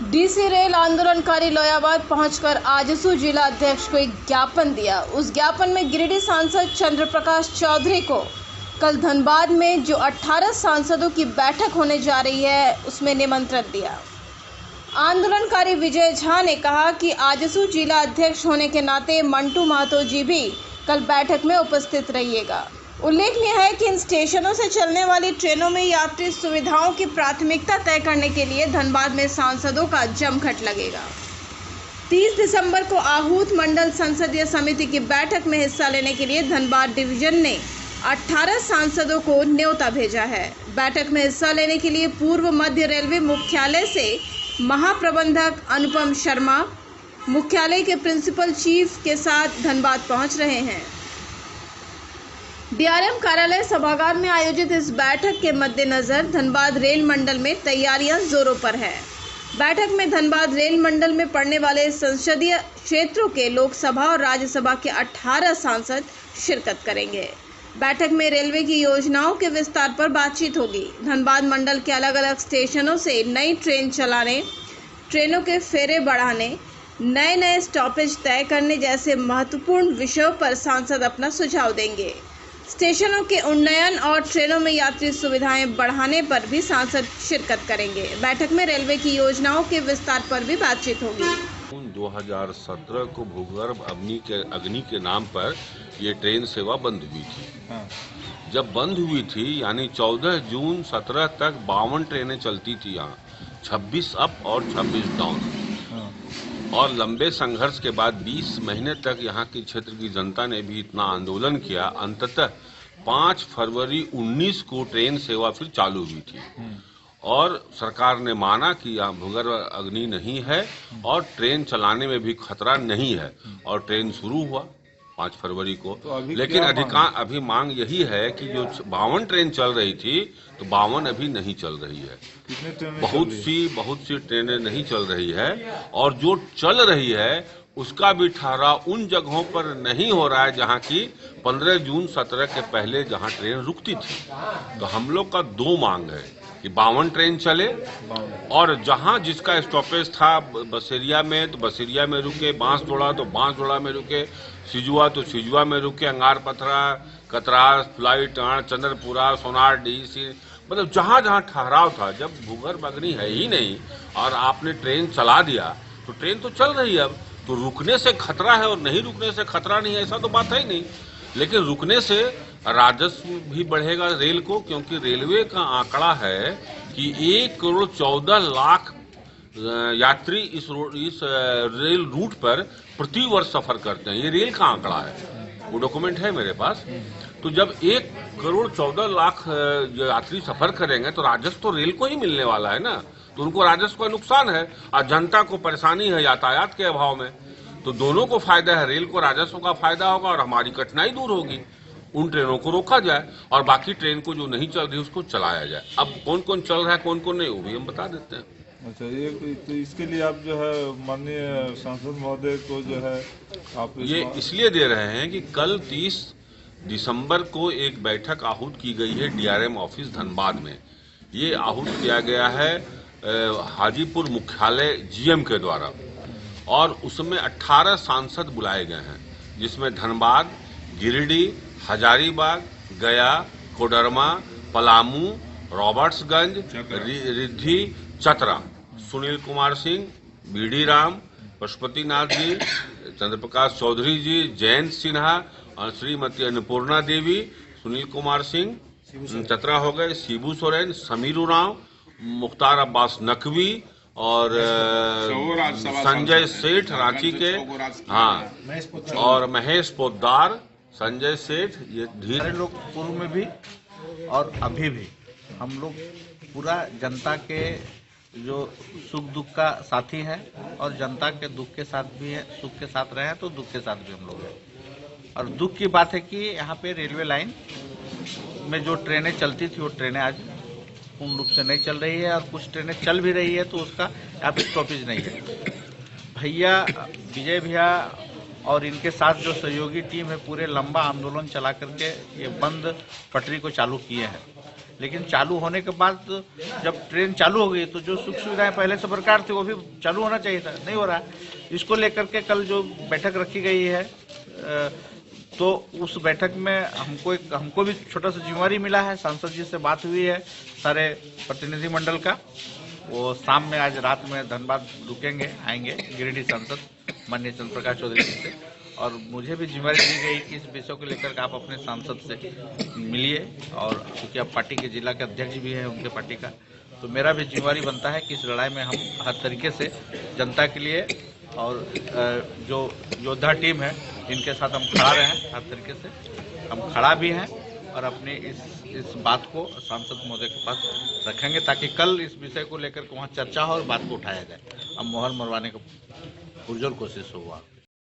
DC rail आंदोलनकारी लोयाबाद पहुंचकर आजसू जिला अध्यक्ष को एक ज्ञापन दिया। उस ज्ञापन में गिरिडीह सांसद चंद्र प्रकाश चौधरी को कल धनबाद में जो 18 सांसदों की बैठक होने जा रही है उसमें निमंत्रण दिया। आंदोलनकारी विजय झा ने कहा कि आजसू जिला अध्यक्ष होने के नाते मंटू महतो जी भी कल बैठक में उपस्थित रहिएगा। उल्लेखनीय है कि इन स्टेशनों से चलने वाली ट्रेनों में यात्री सुविधाओं की प्राथमिकता तय करने के लिए धनबाद में सांसदों का जमघट लगेगा। 30 दिसंबर को आहूत मंडल संसदीय समिति की बैठक में हिस्सा लेने के लिए धनबाद डिवीजन ने 18 सांसदों को न्योता भेजा है। बैठक में हिस्सा लेने के लिए पूर्व मध्य रेलवे मुख्यालय से महाप्रबंधक अनुपम शर्मा मुख्यालय के प्रिंसिपल चीफ के साथ धनबाद पहुंच रहे हैं। डीआरएम कार्यालय सभागार में आयोजित इस बैठक के मद्देनजर धनबाद रेल मंडल में तैयारियां जोरों पर है। बैठक में धनबाद रेल मंडल में पड़ने वाले संसदीय क्षेत्रों के लोकसभा और राज्यसभा के 18 सांसद शिरकत करेंगे। बैठक में रेलवे की योजनाओं के विस्तार पर बातचीत होगी। धनबाद मंडल के अलग अलग स्टेशनों से नई ट्रेन चलाने, ट्रेनों के फेरे बढ़ाने, नए स्टॉपेज तय करने जैसे महत्वपूर्ण विषयों पर सांसद अपना सुझाव देंगे। स्टेशनों के उन्नयन और ट्रेनों में यात्री सुविधाएं बढ़ाने पर भी सांसद शिरकत करेंगे। बैठक में रेलवे की योजनाओं के विस्तार पर भी बातचीत होगी। 2017 को भूगर्भ अग्नि के नाम पर ये ट्रेन सेवा बंद हुई थी। जब बंद हुई थी यानी 14 जून 17 तक 52 ट्रेनें चलती थी यहाँ, 26 अप और 26 डाउन। और लंबे संघर्ष के बाद 20 महीने तक यहाँ की क्षेत्र की जनता ने भी इतना आंदोलन किया, अंततः 5 फरवरी 19 को ट्रेन सेवा फिर चालू हुई थी और सरकार ने माना कि यहाँ भूगर्भ अग्नि नहीं है और ट्रेन चलाने में भी खतरा नहीं है और ट्रेन शुरू हुआ 5 फरवरी को। तो लेकिन अभी मांग यही है कि जो 52 ट्रेन चल रही थी तो 52 अभी नहीं चल रही है। बहुत सी ट्रेनें नहीं चल रही है और जो चल रही है उसका भी ठहराव उन जगहों पर नहीं हो रहा है जहां की 15 जून 17 के पहले जहां ट्रेन रुकती थी। तो हम लोग का 2 मांग है कि 52 ट्रेन चले और जहां जिसका स्टॉपेज था बसेरिया में तो बसेरिया में रुके, बांसजोड़ा तो बांसजोड़ा में रुके, सिजुआ तो सिजुआ में रुके, अंगार पथरा, कतरास, फ्लाई टाण, चंद्रपुरा, सोनार, डीसी, मतलब जहां जहां ठहराव था। जब भूगर्भ अग्नि है ही नहीं और आपने ट्रेन चला दिया तो ट्रेन तो चल रही है, अब तो रुकने से खतरा है और नहीं रुकने से खतरा नहीं है ऐसा तो बात है ही नहीं। लेकिन रुकने से राजस्व भी बढ़ेगा रेल को, क्योंकि रेलवे का आंकड़ा है कि 1 करोड़ 14 लाख यात्री इस रेल रूट पर प्रति वर्ष सफर करते हैं। ये रेल का आंकड़ा है, वो डॉक्यूमेंट है मेरे पास। तो जब 1 करोड़ 14 लाख यात्री सफर करेंगे तो राजस्व तो रेल को ही मिलने वाला है ना, तो उनको राजस्व का नुकसान है और जनता को परेशानी है यातायात के अभाव में। तो दोनों को फायदा है, रेल को राजस्व का फायदा होगा और हमारी कठिनाई दूर होगी। उन ट्रेनों को रोका जाए और बाकी ट्रेन को जो नहीं चल रही उसको चलाया जाए। अब कौन कौन चल रहा है कौन कौन नहीं वो भी हम बता देते हैं। अच्छा, ये तो इसके लिए आप जो है माननीय सांसद महोदय को जो है आप ये इसलिए दे रहे हैं कि कल 30 दिसंबर को एक बैठक आहूत की गई है डीआरएम ऑफिस धनबाद में। ये आहूत किया गया है हाजीपुर मुख्यालय जीएम के द्वारा और उसमें 18 सांसद बुलाए गए हैं, जिसमें धनबाद, गिरिडीह, हजारीबाग, गया, कोडरमा, पलामू, रॉबर्ट्सगंज, रिद्धि, चतरा, सुनील कुमार सिंह, बीडी राम, पशुपतिनाथ जी, चंद्रप्रकाश चौधरी जी, जयंत सिन्हा और श्रीमती अन्नपूर्णा देवी, सुनील कुमार सिंह चतरा हो गए, शिबू सोरेन, समीर उरांव, मुख्तार अब्बास नकवी और संजय सेठ रांची के, हाँ, और महेश पोद्दार, संजय सेठ। ये धीरे लोग पूर्व में भी और अभी भी हम लोग पूरा जनता के जो सुख दुख का साथी है और जनता के दुख के साथ भी है, सुख के साथ रहे हैं तो दुख के साथ भी हम लोग हैं। और दुख की बात है कि यहाँ पे रेलवे लाइन में जो ट्रेनें चलती थी वो ट्रेनें आज पूर्ण रूप से नहीं चल रही है और कुछ ट्रेनें चल भी रही है तो उसका यहाँ पे स्टॉपेज नहीं है। भैया विजय भैया और इनके साथ जो सहयोगी टीम है पूरे लंबा आंदोलन चला करके ये बंद पटरी को चालू किए हैं। लेकिन चालू होने के बाद जब ट्रेन चालू हो गई तो जो सुख सुविधाएं पहले से बरकरार थी वो भी चालू होना चाहिए था, नहीं हो रहा। इसको लेकर के कल जो बैठक रखी गई है तो उस बैठक में हमको भी छोटा सा जिम्मेवारी मिला है। सांसद जी से बात हुई है सारे प्रतिनिधिमंडल का, वो शाम में आज रात में धनबाद रुकेंगे, आएंगे गिरिडीह सांसद माननीय चंद्र प्रकाश चौधरी जी से, और मुझे भी जिम्मेदारी दी गई कि इस विषय को लेकर आप अपने सांसद से मिलिए, और क्योंकि आप पार्टी के जिला के अध्यक्ष भी हैं उनके पार्टी का, तो मेरा भी जिम्मेवारी बनता है कि इस लड़ाई में हम हर तरीके से जनता के लिए और जो योद्धा टीम है इनके साथ हम खड़ा रहें, हर तरीके से हम खड़ा भी हैं और अपनी इस बात को सांसद महोदय के पास रखेंगे ताकि कल इस विषय को लेकर वहाँ चर्चा हो और बात को उठाया जाए। अब मोहर मरवाने का पुरजोर कोशिश हुआ।